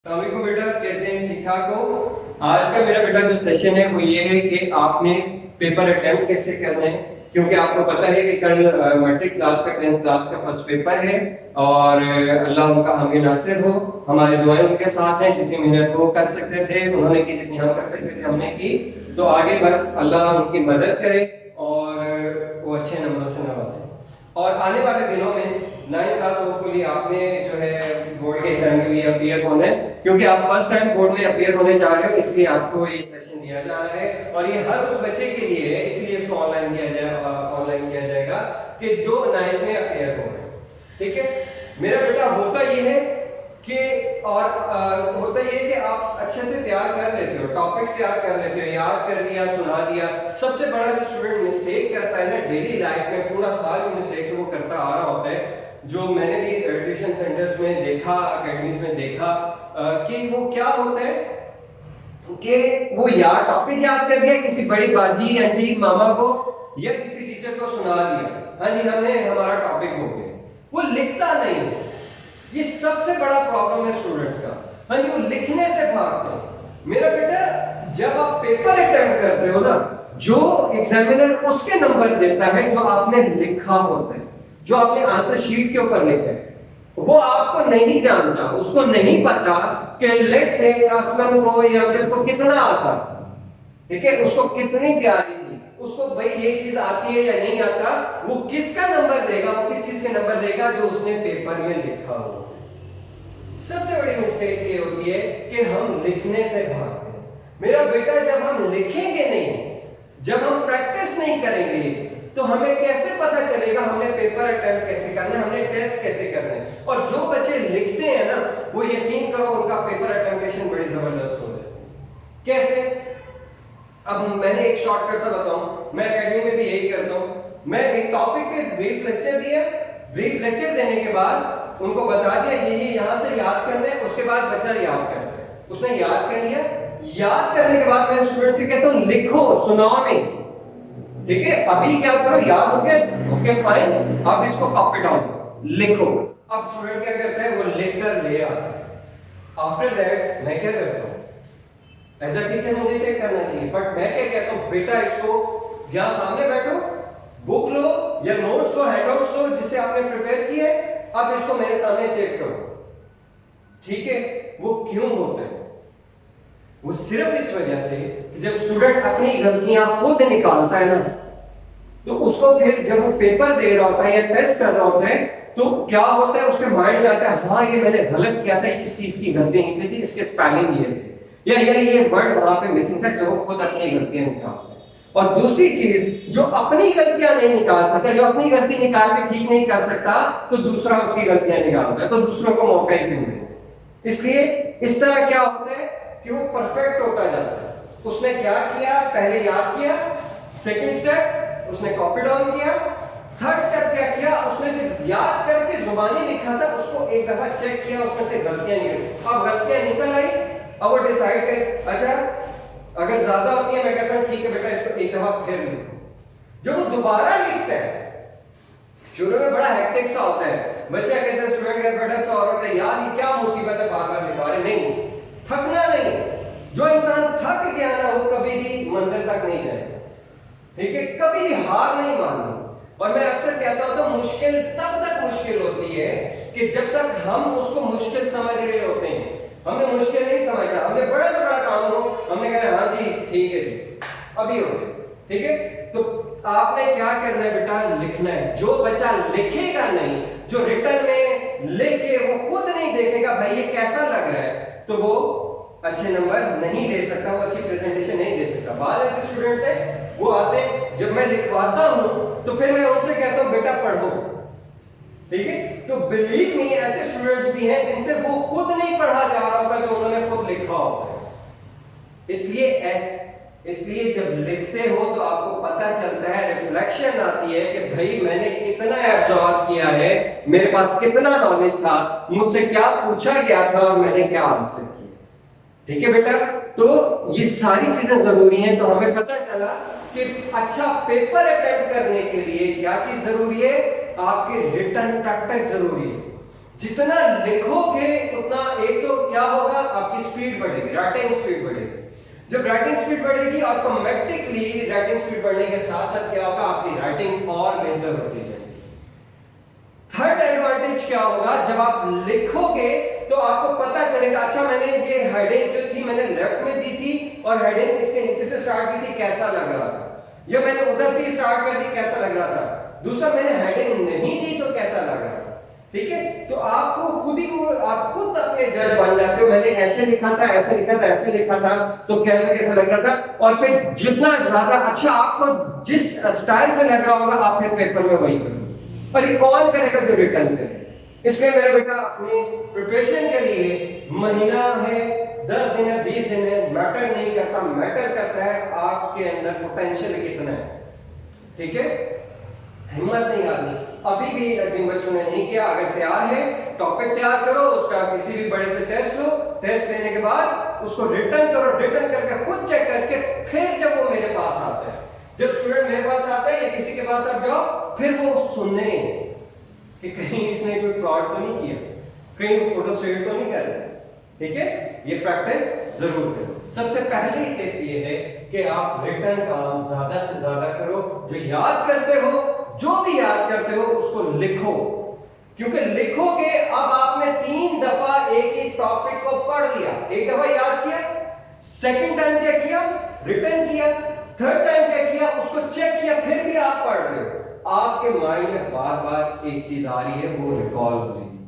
अस्सलामुअलैकुम बेटा, कैसे हैं? ठीक ठाक हो? आज का मेरा बेटा जो सेशन है वो ये है कि आपने पेपर अटेम्प्ट कैसे करना है, क्योंकि आपको पता है कि कल मैट्रिक क्लास का 10th क्लास का फर्स्ट पेपर है और अल्लाह उनका हामी नासिर हो। हमारी दुआएं उनके साथ हैं, जितनी मेहनत वो कर सकते थे उन्होंने की, जितनी हम कर सकते थे हमने की। तो आगे बस अल्लाह उनकी मदद करे और वो अच्छे नंबरों से नवाजे। और आने वाले दिनों में 9th क्लास होपफुली आपने जो है बोर्ड के एग्जाम के लिए अपीयर होना है, क्योंकि आप फर्स्ट टाइम बोर्ड में अपीयर होने जा रहे हो, इसलिए आपको ये सेशन दिया जा रहा है। और ये हर उस बच्चे के लिए है, इसलिए इसको ऑनलाइन किया जाएगा कि जो 9th में अपीयर हो रहे हैं। ठीक है मेरा बेटा, होता ये है कि होता ये है कि आप अच्छे से तैयार कर लेते हो, टॉपिक्स तैयार कर लेते हो, याद कर लिया, सुना दिया। सबसे बड़ा जो स्टूडेंट मिस्टेक करता है ना डेली लाइफ में, पूरा साल जो मिस्टेक वो करता आ रहा होता है, जो मैंने भी ट्यूशन सेंटर्स में देखा, अकेडमीज में देखा, कि वो क्या होता है कि वो याद टॉपिक याद कर दिया किसी बड़ी बाजी आंटी मामा को या किसी टीचर को सुना दिया, हाँ जी हमने हमारा टॉपिक हो गया, वो लिखता नहीं है। ये सबसे बड़ा प्रॉब्लम है स्टूडेंट्स का। हाँ जी, वो लिखने से भागते हैं। मेरा बेटा, जब आप पेपर अटेम्प्ट करते हो ना, जो एग्जामिनर उसके नंबर देता है जो आपने लिखा होता है, जो आपने आंसर शीट के ऊपर लिखा है, वो आपको नहीं जानता, उसको नहीं पता कि लेट्स से असलम को या अमजद को कितना आता, ठीक है, उसको कितनी तैयारी थी, उसको भाई ये चीज आती है या नहीं आता, वो किसका नंबर देगा, वो किस चीज के नंबर देगा, जो उसने पेपर में लिखा हो। सबसे बड़ी मिस्टेक ये होती है कि हम लिखने से भागते हैं। मेरा बेटा, जब हम लिखेंगे नहीं, जब हम प्रैक्टिस नहीं करेंगे, तो हमें कैसे पता चलेगा हमने पेपर अटेम्प्ट कैसे करना है, हमने टेस्ट कैसे करना है। और जो बच्चे लिखते हैं ना, वो यकीन करो उनका पेपर अटेम्प्टेशन बड़ी जबरदस्त हो जाती है। कैसे? अब मैंने एक शॉर्टकट सा बताऊं, मैं एकेडमी में भी यही करता हूं। मैं एक टॉपिक पे ब्रीफ लेक्चर दिया, ब्रीफ लेक्चर देने के बाद उनको बता दिया ये यहां से याद करना है, उसके बाद बच्चा याद करता है, उसने याद कर लिया। याद करने के बाद मैं स्टूडेंट से कहता हूं लिखो, सुनाओ नहीं, ठीक है, अभी क्या करो, याद हो गया, ओके फाइन, अब इसको कॉपी डाउन करो, लिखो। अब स्टूडेंट क्या करता है, वो लिखकर ले आता है। आफ्टर दैट मैं क्या करता हूं, एज अ टीचर मुझे चेक करना चाहिए, बट मैं क्या कहता हूं, बेटा इसको यहां सामने बैठो, बुक लो या नोट्स लो, हैंडआउट्स लो जिसे आपने प्रिपेयर किया है, अब इसको मेरे सामने चेक करो। ठीक है, वो क्यों होता है? वो सिर्फ इस वजह से कि जब स्टूडेंट अपनी गलतियां खुद निकालता है ना, तो उसको फिर जब वो पेपर दे रहा होता है या टेस्ट कर रहा होता है, तो क्या होता है, उसके माइंड में आता है हाँ ये मैंने गलत किया था, इस चीज की गलती निकली थी, इसके स्पेलिंग ये थे, या ये वर्ड वहां पे मिसिंग था, जो वो खुद अपनी गलतियां निकालता है। और दूसरी चीज, जो अपनी गलतियां नहीं निकाल सकता, जो अपनी गलती निकाल के ठीक नहीं कर सकता, तो दूसरा उसकी गलतियां निकालता है, तो दूसरों को मौका ही क्यों दे। इसलिए इस तरह क्या होता है कि वो परफेक्ट होता जाता है। उसने क्या किया, पहले याद किया, सेकंड स्टेप उसने कॉपी डाउन किया, थर्ड स्टेप क्या किया, उसने जो याद करके जुबानी लिखा था उसको एक दफा चेक किया, उसमें से गलतियां निकली। अब गलतियां निकल आई, अब वो डिसाइड करे, अच्छा अगर ज्यादा होती है मैं कहता हूं ठीक है बेटा इसको एक दफा फिर लिखो। जब वो दोबारा लिखता है, शुरू में बड़ा हेक्टिक सा होता है, बच्चा कहता है, स्टूडेंट कहता है सा होता है, यार ये क्या मुसीबत है, बार बार लिखवा रहे, नहीं, थकना नहीं। जो इंसान थक गया ना, वो कभी भी मंजिल तक नहीं जाएगा, ठीक है, कभी भी हार नहीं माननी। और मैं अक्सर कहता हूं, तो मुश्किल तब तक मुश्किल होती है कि जब तक हम उसको मुश्किल समझ रहे होते हैं। हमने मुश्किल नहीं समझा, हमने बड़ा से बड़ा काम हो, हमने कहा हाँ जी ठीक है जी अभी हो गया, ठीक है। तो आपने क्या करना है बेटा, लिखना है। जो बच्चा लिखेगा नहीं, जो रिटर्न में लिख के वो खुद नहीं देखेगा भाई ये कैसा लग रहा है, तो वो अच्छे नंबर नहीं दे सकता, वो अच्छी प्रेजेंटेशन नहीं दे सकता। बाद ऐसे स्टूडेंट्स हैं, वो आते हैं, जब मैं लिखवाता हूं तो फिर मैं उनसे कहता हूं बेटा पढ़ो, ठीक है। तो बिलीव मी, ऐसे स्टूडेंट्स भी हैं जिनसे वो खुद नहीं पढ़ा जा रहा होगा जो उन्होंने खुद लिखा होता है। इसलिए जब लिखते हो तो आपको पता चलता है, रिफ्लेक्शन आती है कि भाई मैंने कितना एब्जॉर्ब किया है, मेरे पास कितना नॉलेज था, मुझसे क्या पूछा गया था और मैंने क्या आंसर किया। ठीक है बेटा, तो ये सारी चीजें जरूरी हैं। तो हमें पता चला कि अच्छा पेपर अटेम्प्ट करने के लिए क्या चीज जरूरी है, आपकी रिटन प्रैक्टिस जरूरी है। जितना लिखोगे उतना एक तो क्या होगा, आपकी स्पीड बढ़ेगी, राइटिंग स्पीड बढ़ेगी। जब राइटिंग स्पीड बढ़ेगी ऑटोमेटिकली राइटिंग स्पीड बढ़ने के साथ साथ क्या होगा, आपकी राइटिंग और बेहतर होती जाएगी। थर्ड एडवांटेज क्या होगा, जब आप लिखोगे तो आपको पता चलेगा, अच्छा मैंने ये हेडिंग जो थी मैंने लेफ्ट में दी थी और हेडिंग इसके नीचे से स्टार्ट की थी, कैसा लग रहा था, या मैंने उधर से स्टार्ट कर दी कैसा लग रहा था, दूसरा मैंने हेडिंग नहीं दी तो कैसा लग रहा था। ठीक है, तो आपको खुद ही आप खुद अपने जज बन जाते हो, मैंने ऐसे लिखा था, ऐसे लिखा था, ऐसे लिखा था, तो कैसा कैसा लग रहा था, और फिर जितना ज्यादा अच्छा आपको जिस स्टाइल से लग रहा होगा आप फिर पेपर में वही करोगे। और ये कौन करेगा, जो रिटर्न करे। इसलिए मेरा बेटा अपने प्रिपरेशन के लिए महीना है, 10 दिन है, 20 दिन है, मैटर नहीं करता, मैटर करता है आपके अंदर पोटेंशियल कितना है। ठीक है, हिम्मत नहीं हारनी। अभी भी जिन बच्चों ने नहीं किया, अगर तैयार है टॉपिक तैयार करो, उसका किसी भी बड़े से टेस्ट लो, टेस्ट लेने के बाद उसको रिटर्न करो, रिटर्न करके खुद चेक करके फिर जब वो मेरे पास आता है, जब स्टूडेंट मेरे पास आता है या किसी के पास आप जाओ, फिर वो सुने कि कहीं इसने कोई फ्रॉड तो नहीं किया, कहीं फोटो स्टेट तो नहीं कर रहा। ठीक है, ये प्रैक्टिस जरूर करो। सबसे पहली टिप ये है कि आप रिटर्न काम ज्यादा से ज्यादा करो, जो याद करते हो, जो भी याद करते हो उसको लिखो, क्योंकि लिखोगे, अब आपने 3 दफा एक ही टॉपिक को पढ़ लिया, एक दफा याद किया, सेकंड टाइम क्या किया, रिटर्न किया, थर्ड टाइम क्या किया, उसको चेक किया, फिर भी आप पढ़ रहे हो, आपके माइंड में बार बार एक चीज आ रही है, वो रिकॉल हो रही है।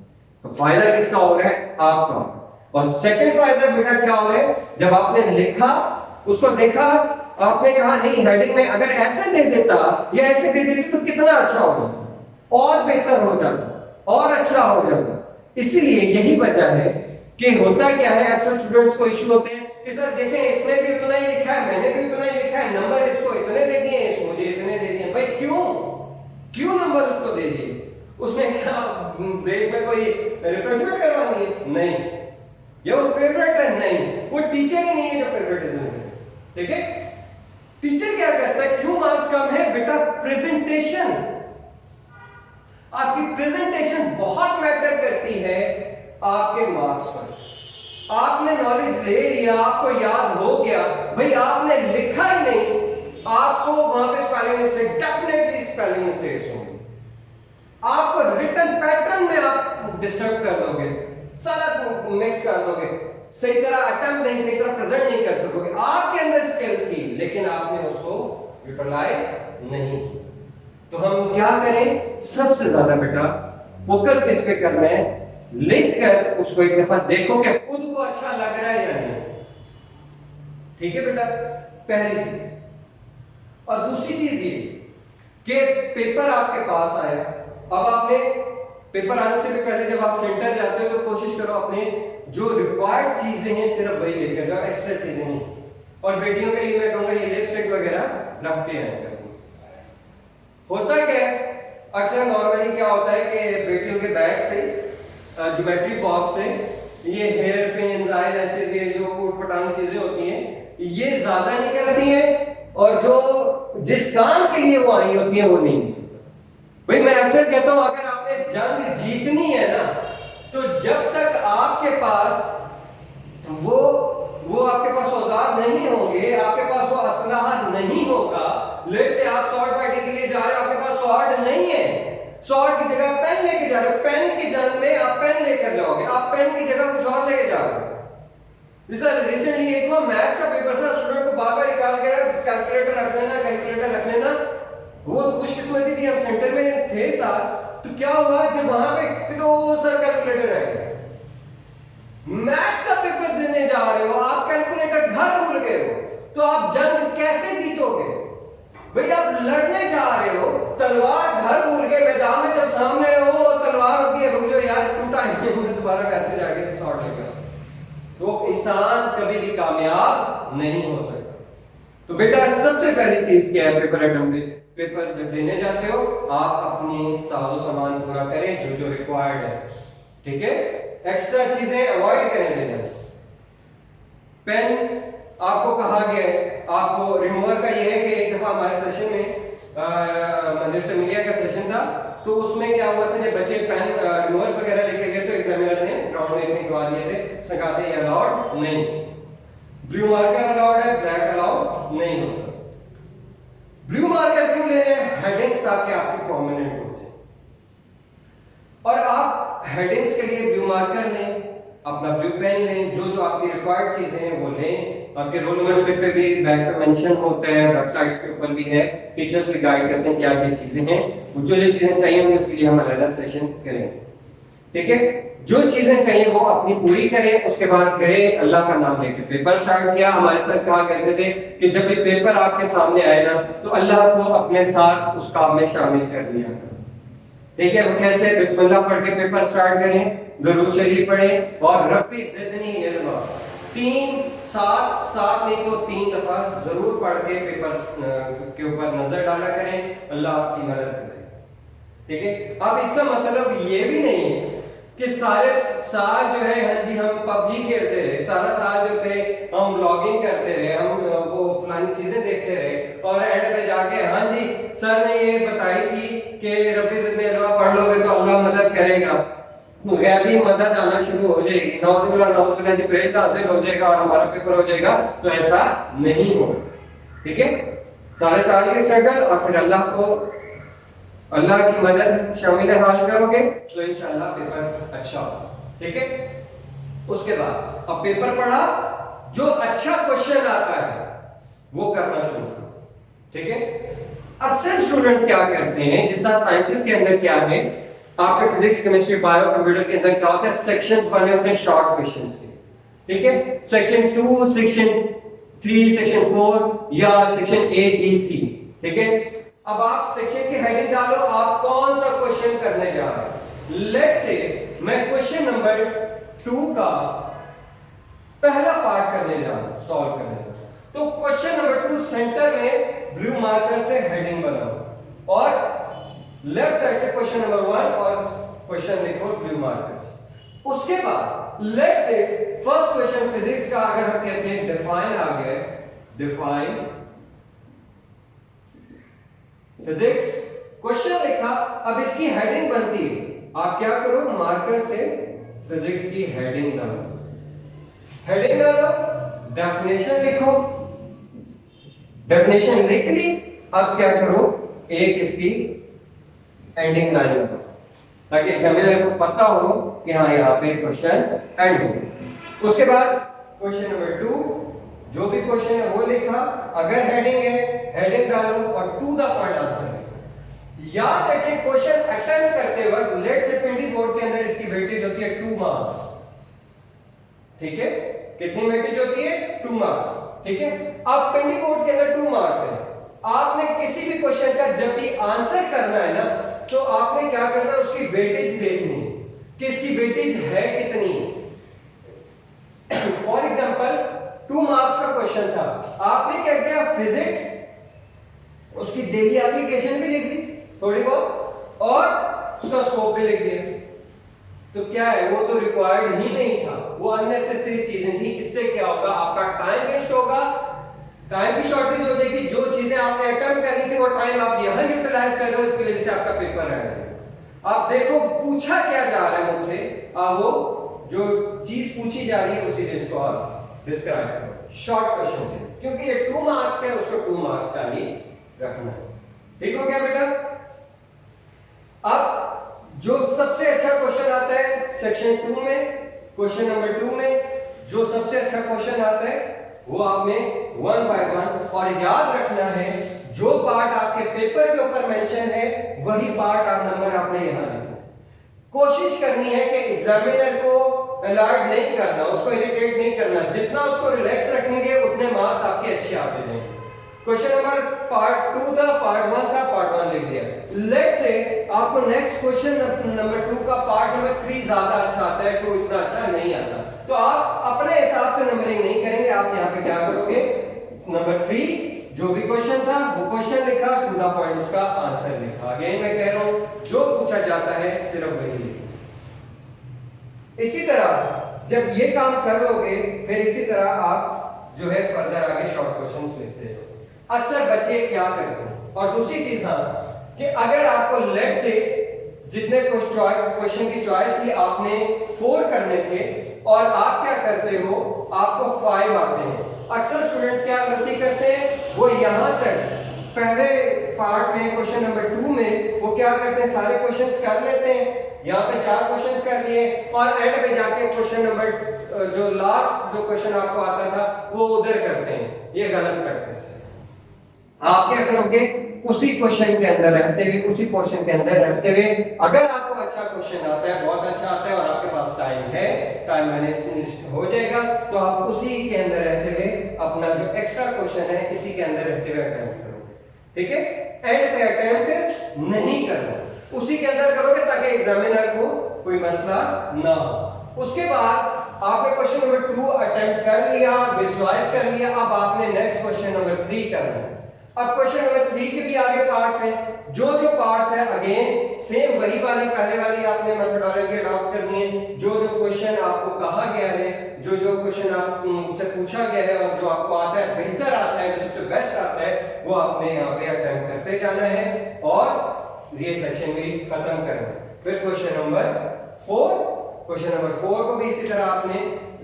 तो फायदा किसका हो रहा है, आपका। और सेकंड फायदा बेटा क्या हो रहा है, जब आपने लिखा, उसको देखा, आपने कहा नहीं हेडिंग में अगर ऐसे दे देता या ऐसे दे देती तो कितना अच्छा होगा, और बेहतर हो जाता, और अच्छा हो जाता। इसीलिए यही वजह है कि होता क्या है, अक्सर स्टूडेंट्स को इश्यू होते हैं कि सर देखें इसने भी उतना ही लिखा है, मैंने भी उतना ही लिखा है, नंबर इसको इतने दे दिए, इसको मुझे इतने दे दिए। भाई क्यों नंबर उसको दे दिए, उसने क्या ब्रेक में कोई रिफ्रेशमेंट करवानी है, नहीं, ये वो फेवरेट है, नहीं, वो टीचर ही नहीं है जो फेवरेटिज्म करे। ठीक है, टीचर क्या करता है, क्यों मार्क्स कम है बेटा, प्रेजेंटेशन, आपकी प्रेजेंटेशन बहुत मैटर करती है आपके मार्क्स पर। आपने नॉलेज ले लिया, आपको याद हो गया, भाई आपने लिखा ही नहीं, आपको वहां पे spelling mistake, definitely spelling mistakes होंगी, आपको रिटन पैटर्न में आप डिस्टर्ब कर दोगे, सारा मिक्स कर दोगे, सही तरह अटेम्प्ट नहीं, सही तरह प्रेजेंट नहीं कर सकोगे। आपके अंदर स्किल थी लेकिन आपने उसको यूटिलाइज नहीं की। तो हम क्या करें, सबसे ज्यादा बेटा फोकस किस पे करना है, लिख कर उसको एक दफा देखो कि खुद को अच्छा लग रहा है या नहीं। ठीक है बेटा, पहली चीज। और दूसरी चीज ये कि पेपर आपके पास आया, अब आपने पेपर आने से भी पहले जब आप सेंटर जाते हो तो कोशिश करो अपने जो रिक्वायर्ड चीजें हैं सिर्फ वही लेकर जाओ, एक्स्ट्रा चीजें नहीं। और बेटियों के लिए मैं कहूंगा ये लिपस्टिक वगैरह रख के आए। होता क्या है, अक्सर नॉर्मली क्या होता है कि बेटियों के बैग से, ज्योमेट्री बॉक्स से, ये हेयर पेन्स, आई लैशेस, ये जो उटपटांग चीजें होती हैं, ये ज्यादा निकलती हैं, और जो जिस काम के लिए वो आई होती है वो नहीं। भाई मैं अक्सर कहता हूं अगर आपने जंग जीतनी है ना, तो जब तक आपके पास वो आपके पास औजार नहीं होंगे, आपके पास वो असलाह नहीं होगा, लेट से आप स्वॉर्ड फाइटिंग के लिए जा रहे हो, आपके पास स्वॉर्ड नहीं है, स्वॉर्ड की जगह पेन लेके जा रहे हो, पेन की जंग में आप पेन लेकर जाओगे, आप पेन की जगह कुछ और लेके जाओगे। सर रिसेंटली एक मैथ्स का पेपर था, स्टूडेंट को बार बार निकाल के कैलकुलेटर रख लेना, कैलकुलेटर रख लेना, वो तो खुशकिस्मती थी हम सेंटर में थे साथ, तो क्या हुआ जब वहां पे तो सर कैलकुलेटर है, मैथ्स का पेपर देने जा रहे हो, आप कैलकुलेटर घर भूल गए हो, तो आप जंग कैसे जीतोगे? भाई आप लड़ने जा रहे हो, तलवार घर भूल गए, मैदान में जब सामने हो तलवार होती है, रुक जाओ यार टूटा है, दोबारा कैसे जाके शॉट लेगा, तो इंसान कभी भी कामयाब नहीं हो सकता। तो बेटा सबसे पहली चीज क्या है पेपर अटेम्प्ट में, पेपर जब देने जाते हो आप अपनी साजो सामान पूरा करें जो जो रिक्वायर्ड है। ठीक है, एक्स्ट्रा चीजें अवॉइड करें ले जाने से। पेन आपको कहा गया है, आपको रिमूवर का ये है कि एक दफा हमारे सेशन में मंदिर से मिलिया का सेशन था, तो उसमें क्या हुआ था, जब बच्चे पेन रिमूवर्स वगैरह लेके गए तो एग्जामिनर ने ग्राउंड में इतने गवा दिए थे, उसने कहा था ये अलाउड नहीं, ब्लू मार्कर अलाउड है, ब्लैक अलाउड नहीं होता। ब्लू मार्कर क्यों ले रहे हैं? हेडिंग्स ताकि आपकी प्रोमिनेंट हो जाए, और आप हेडिंग्स के लिए ब्लू मार्कर लें, अपना ब्लू पेन लें, जो जो आपकी रिक्वायर्ड चीजें हैं वो लें। आपके रोल नंबर स्लिप पे भी बैक पे मेंशन होता है, वेबसाइट्स के ऊपर भी है, टीचर्स भी गाइड करते हैं क्या क्या चीजें हैं, जो जो चीजें चाहिए होंगी उसके लिए हम अलग सेशन करेंगे। ठीक है, जो चीजें चाहिए वो अपनी पूरी करें, उसके बाद गए अल्लाह का नाम लेके पेपर स्टार्ट किया। हमारे सर कहा करते थे कि जब ये पेपर आपके सामने आए ना तो अल्लाह को अपने साथ उस काम में शामिल कर लिया। ठीक है, वो कैसे? बिस्मिल्लाह पढ़ के पेपर स्टार्ट करें, दुरूद शरीफ पढ़ें और रब्बी ज़िदनी इल्मा 3-7 नहीं तो 3 दफा जरूर पढ़ के पेपर के ऊपर नजर डाला करें, अल्लाह आपकी मदद करे। ठीक है, अब इसका मतलब ये भी नहीं है कि सारे साल जो है हाँ जी हम पबजी खेलते रहे, सारा साल जो थे हम व्लॉगिंग करते रहे, हम वो फलानी चीजें देखते रहे और एंड पे जाके हाँ जी सर ने ये बताई थी कि रब्बी ज़िदनी इल्मा पढ़ लोगे तो अल्लाह मदद करेगा, गैबी मदद आना शुरू हो जाएगी, नौजुबिल्लाह जी प्रेज हासिल हो जाएगा और हमारा पेपर हो जाएगा। तो ऐसा नहीं होगा। ठीक है, सारे साल की स्ट्रगल और फिर अल्लाह की मदद शामिल हाल करोगे तो इंशाअल्लाह पेपर अच्छा होगा। ठीक है, उसके बाद अब पेपर पढ़ा, जो अच्छा क्वेश्चन आता है वो करना शुरू करो। ठीक है, अक्सर स्टूडेंट्स क्या करते हैं, जिस तरह साइंसेस के अंदर क्या है, आपके फिजिक्स केमिस्ट्री बायो कंप्यूटर के अंदर क्या होता है, सेक्शंस बने होते हैं शॉर्ट क्वेश्चंस के। ठीक है, सेक्शन 2, सेक्शन 3, सेक्शन 4 या सेक्शन A B C। ठीक है, अब आप सेक्शन की हेडिंग डालो, आप कौन सा क्वेश्चन करने जा रहे हैं। लेट्स से मैं क्वेश्चन नंबर 2 का पहला पार्ट करने जा रहा हूं, सॉल्व करने जा रहा हूं। तो क्वेश्चन नंबर 2 सेंटर में ब्लू मार्कर से हेडिंग बनाओ और लेफ्ट साइड से क्वेश्चन नंबर 1 और क्वेश्चन लिखो ब्लू मार्कर से। उसके बाद let's say first question physics का अगर हम कहते हैं डिफाइन आ गया, डिफाइन फिजिक्स क्वेश्चन लिखा, अब इसकी हेडिंग बनती है, आप क्या करो मार्कर से फिजिक्स की हेडिंग डालो, डेफिनेशन लिखो, डेफिनेशन लिख ली। अब क्या करो, एक इसकी एंडिंग लाइन लगाओ ताकि एग्जामिनर को पता हो कि हाँ यहाँ पे क्वेश्चन एंड हो। उसके बाद क्वेश्चन नंबर 2 जो भी क्वेश्चन है वो लिखा, अगर हेडिंग है हेडिंग डालो और टू द पॉइंट आंसर। याद रखें क्वेश्चन अटेम्प्ट करते वक्त लेट्स से पिंडी बोर्ड के अंदर इसकी वेटेज होती है 2 मार्क्स। ठीक है, कितनी वेटेज होती है? 2 मार्क्स। ठीक है, अब पिंडी बोर्ड के अंदर 2 मार्क्स है, आपने किसी भी क्वेश्चन का जब भी आंसर करना है ना तो आपने क्या करना है, उसकी वेटेज देखनी है कि इसकी वेटेज है कितनी। फॉर एग्जांपल 2 मार्क्स का क्वेश्चन था, आपने क्या किया, फिजिक्स उसकी डेली एप्लीकेशन भी लिख दी थोड़ी बहुत और उसका स्कोप भी लिख दिया। तो क्या है, वो तो रिक्वायर्ड ही नहीं था, वो अननेसेसरी चीजें थी। इससे क्या होगा, आपका टाइम वेस्ट होगा, टाइम की शॉर्टेज हो जाएगी, जो चीजें आपने अटेम्प्ट करनी थी वो टाइम आप यहां यूटिलाइज कर रहे हो, इसकी वजह से आपका पेपर रह जाएगा। आप देखो पूछा क्या जा रहा है मुझसे, वो जो चीज पूछी जा रही है उसी चीज को आप डिस्क्राइब करो शॉर्ट क्वेश्चन में, क्योंकि ये 2 मार्क्स का है, उसको 2 मार्क्स का ही रखना है। ठीक हो गया बेटा? अब जो सबसे अच्छा क्वेश्चन आता है सेक्शन 2 में, क्वेश्चन नंबर 2 में जो सबसे अच्छा क्वेश्चन आता है वो आपने 1 बाय 1 और याद रखना है जो पार्ट आपके पेपर के ऊपर मेंशन है वही पार्ट आप नंबर आपने यहां लिखना है। कोशिश करनी है कि एग्जामिनर को अलर्ट नहीं करना, उसको इरिटेट नहीं करना, जितना उसको रिलैक्स रखेंगे उतने मार्क्स आपके अच्छे आते जाएंगे। क्वेश्चन नंबर पार्ट 2 था, पार्ट 1 था, पार्ट 1 लिख दिया। लेट्स से आपको नेक्स्ट क्वेश्चन नंबर 2 का पार्ट नंबर 3 ज्यादा अच्छा आता है, 2 इतना अच्छा नहीं आता, तो आप अपने हिसाब से नंबरिंग नहीं करेंगे, आप यहाँ पे क्या करोगे, नंबर 3 जो भी क्वेश्चन था वो क्वेश्चन लिखा, टू द पॉइंट उसका आंसर लिखा। अगेन मैं कह रहा हूं जो पूछा जाता है सिर्फ वही लिखो। इसी तरह जब ये काम कर लोगे फिर इसी तरह आप जो है फर्दर आगे शॉर्ट क्वेश्चंस लिखते हो। अक्सर बच्चे क्या करते हैं, और दूसरी चीज हाँ कि अगर आपको लेट से जितने क्वेश्चन की चॉइस थी आपने 4 करने थे और आप क्या करते हो, आपको 5 आते हैं। अक्सर स्टूडेंट्स क्या गलती करते हैं, वो यहां तक पहले पार्ट में क्वेश्चन नंबर 2 में वो क्या करते हैं, सारे क्वेश्चंस कर लेते हैं, यहाँ पे 4 क्वेश्चंस कर लिए और एंड पे जाके क्वेश्चन नंबर जो लास्ट जो क्वेश्चन आपको आता था वो उधर करते हैं। ये गलत प्रैक्टिस है। आप क्या करोगे, उसी क्वेश्चन के अंदर रहते हुए, उसी पोर्शन के अंदर रहते हुए, अगर आपको अच्छा क्वेश्चन आता है, बहुत अच्छा आता है और आपके पास टाइम है, टाइम मैनेज हो जाएगा, तो आप उसी के अंदर रहते हुए अपना जो एक्स्ट्रा क्वेश्चन है इसी के अंदर रहते हुए अटेम्प्ट करोगे। ठीक है, एंड पे अटेम्प्ट नहीं करना, उसी के अंदर करोगे ताकि एग्जामिनर को कोई मसला ना हो। उसके बाद आपने क्वेश्चन नंबर 2 अटेम्प्ट कर लिया, विजुअलाइज कर लिया, अब आपने नेक्स्ट क्वेश्चन नंबर 3 करना है। अब क्वेश्चन नंबर 3 के भी आगे पार्ट्स हैं, जो पार्ट्स हैं अगेन सेम वही वाली पहले वाली आपने मेथोडोलॉजी अडॉप्ट करनी है। जो क्वेश्चन आपको कहा गया है, जो क्वेश्चन आपसे पूछा गया है और जो आपको आता है, बेहतर आता है, जो सबसे बेस्ट आता है, वो आपने यहाँ पे अटेम्प्ट करते जाना है और ये सेक्शन भी खत्म करना है। फिर क्वेश्चन नंबर 4 को भी इसी तरह आपने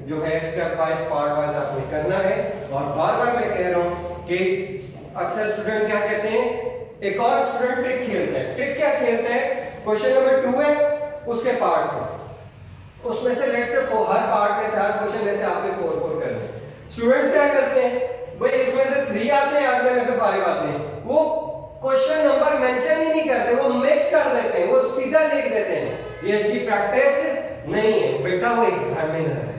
जो है स्टेप वाइज पार्ट वाइज आपने करना है। और बार-बार मैं कह रहा हूं कि अक्सर स्टूडेंट क्या कहते हैं, एक और स्टूडेंट ट्रिक खेलते हैं। ट्रिक क्या खेलते हैं, क्वेश्चन नंबर 2 है, उसके पार्ट्स हैं, उसमें से लेट से हर पार्ट में से, हर क्वेश्चन में से आपने 4 करने। स्टूडेंट्स क्या करते हैं, भाई इसमें से 3 आते हैं, अगले में से 5 आते हैं, वो क्वेश्चन नंबर मेंशन ही नहीं करते, वो मिक्स कर देते हैं, वो सीधा लिख देते हैं। ये अच्छी प्रैक्टिस नहीं है बेटा, वो एग्जामिनर है,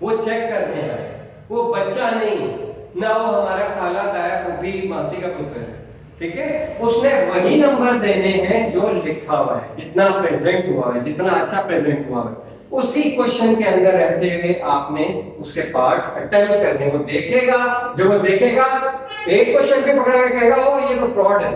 वो चेक करने आया है, वो बच्चा नहीं ना, वो हमारा खाला ताया फूफी मासी का पुत्र है। ठीक है, उसने वही नंबर देने हैं जो लिखा हुआ है, जितना प्रेजेंट हुआ है, जितना अच्छा प्रेजेंट हुआ है, उसी क्वेश्चन के अंदर रहते हुए आपने उसके पार्ट्स अटेम्प्ट करने। वो देखेगा, जो वो देखेगा एक क्वेश्चन पे पकड़ा के कहेगा ओ ये तो फ्रॉड है,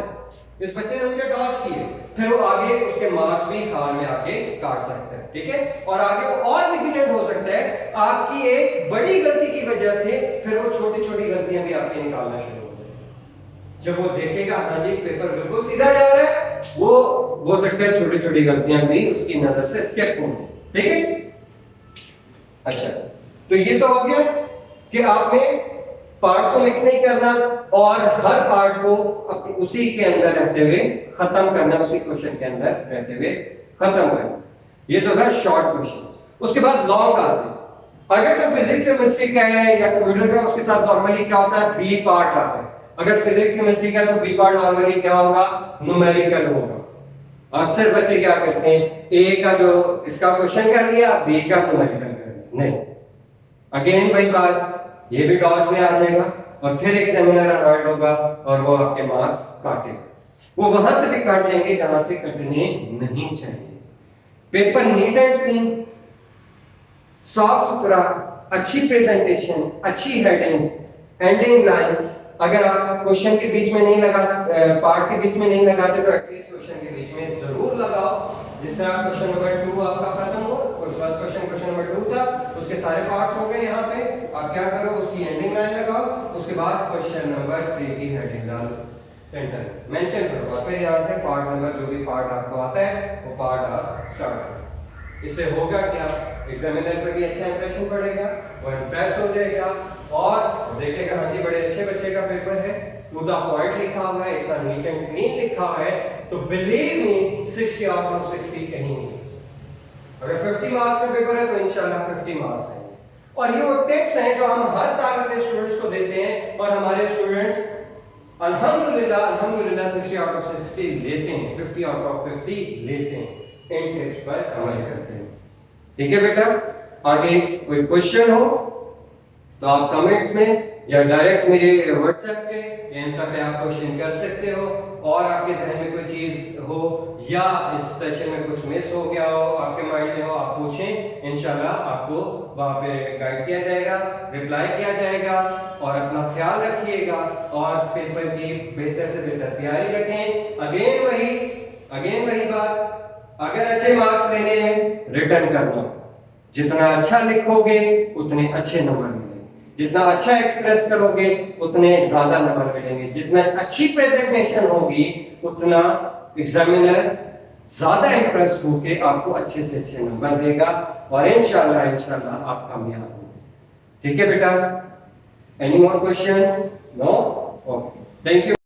इस बच्चे ने मुझे डॉज किए, फिर वो आगे उसके मार्क्स भी हार में आके काट सकता है। ठीक है, और आगे वो और विजिलेंट हो सकता है, आपकी एक बड़ी गलती की वजह से फिर वो छोटी-छोटी गलतियां भी आपके निकालना शुरू हो जाएगी। जब वो देखेगा हाँ जी पेपर बिल्कुल सीधा जा रहा है, वो हो सकता है छोटी-छोटी गलतियां भी उसकी नजर से स्किप हो। ठीक है, अच्छा, तो ये तो हो गया कि आपने पार्ट्स को मिक्स नहीं करना और हर पार्ट को उसी के अंदर रहते हुए खत्म करना, उसी क्वेश्चन के अंदर रहते हुए खत्म करना। ये तो है शॉर्ट क्वेश्चन। उसके बाद लॉन्ग आते हैं। अगर तो फिजिक्स केमिस्ट्री का है या कंप्यूटर का, उसके साथ नॉर्मली क्या होता है, बी पार्ट आता है। अगर फिजिक्स केमिस्ट्री का तो बी पार्ट नॉर्मली क्या होगा, न्यूमेरिकल होगा। अक्सर बच्चे क्या करते हैं, ए का जो इसका क्वेश्चन कर लिया, बी का न्यूमेरिकल कर लिया। नहीं, अगेन वही बात, ये भी डॉज में आ जाएगा और फिर एग्जामिनर अवॉइड होगा और वो आपके मार्क्स काटेगा। वो वहां से भी काट जाएंगे जहां से कटने नहीं चाहिए। पेपर नीट एंड क्लीन, साफ सुथरा, अच्छी प्रेजेंटेशन, अच्छी हेडिंग्स, एंडिंग लाइंस। अगर आप क्वेश्चन के बीच में नहीं लगा, पार्ट के बीच में नहीं लगाते तो एटलीस्ट क्वेश्चन के बीच में जरूर लगाओ। जिस तरह क्वेश्चन नंबर 2 आपका खत्म हो, क्वेश्चन नंबर 2 था, उसके सारे पार्ट्स हो गए। यहाँ पे आप क्या करो, उसकी एंडिंग लाइन लगाओ, उसके बाद क्वेश्चन नंबर 3 की हेडिंग डालो, सेंटर मेंशन करो और फिर यहाँ से पार्ट नंबर जो भी पार्ट आपको आता है वो पार्ट आप स्टार्ट करो। इससे होगा क्या, एग्जामिनर पे भी अच्छा इंप्रेशन पड़ेगा, वो इंप्रेस हो जाएगा और देखेगा हाँ जी बड़े अच्छे बच्चे का पेपर है, टू द पॉइंट लिखा हुआ है, इतना नीट एंड क्लीन लिखा हुआ है, तो बिलीव मी 60 आउट ऑफ 60 कहीं नहीं। अगर 50 मार्क्स का पेपर है तो इंशाल्लाह 50 मार्क्स हैं। और ये वो टिप्स हैं जो हम हर साल अपने स्टूडेंट्स को देते हैं और हमारे स्टूडेंट्स अल्हम्दुलिल्लाह 60 आउट ऑफ 60 लेते हैं, 50 आउट ऑफ 50 लेते हैं, इन टिप्स पर अमल करते हैं। ठीक है बेटा, आगे कोई क्वेश्चन हो तो आप कमेंट्स में या डायरेक्ट मेरे व्हाट्सएप पे या इंस्टा पे आप क्वेश्चन कर सकते हो। और आपके जहन में कोई चीज हो या इस सेशन में कुछ मिस हो गया हो, आपके माइंड में हो, आप पूछें, इंशाल्लाह आपको वहां पे गाइड किया जाएगा, रिप्लाई किया जाएगा। और अपना ख्याल रखिएगा और पेपर की बेहतर से बेहतर तैयारी रखें। अगेन वही बात, अगर अच्छे मार्क्स लेने हैं रिटर्न करना, जितना अच्छा लिखोगे उतने अच्छे नंबर मिलेंगे, जितना अच्छा एक्सप्रेस करोगे उतने ज्यादा नंबर मिलेंगे, जितना अच्छी प्रेजेंटेशन होगी उतना एग्जामिनर ज्यादा इंप्रेस होके आपको अच्छे से अच्छे नंबर देगा और इंशाल्लाह आप कामयाब होंगे। ठीक है बेटा, any more questions? No? Okay, thank you.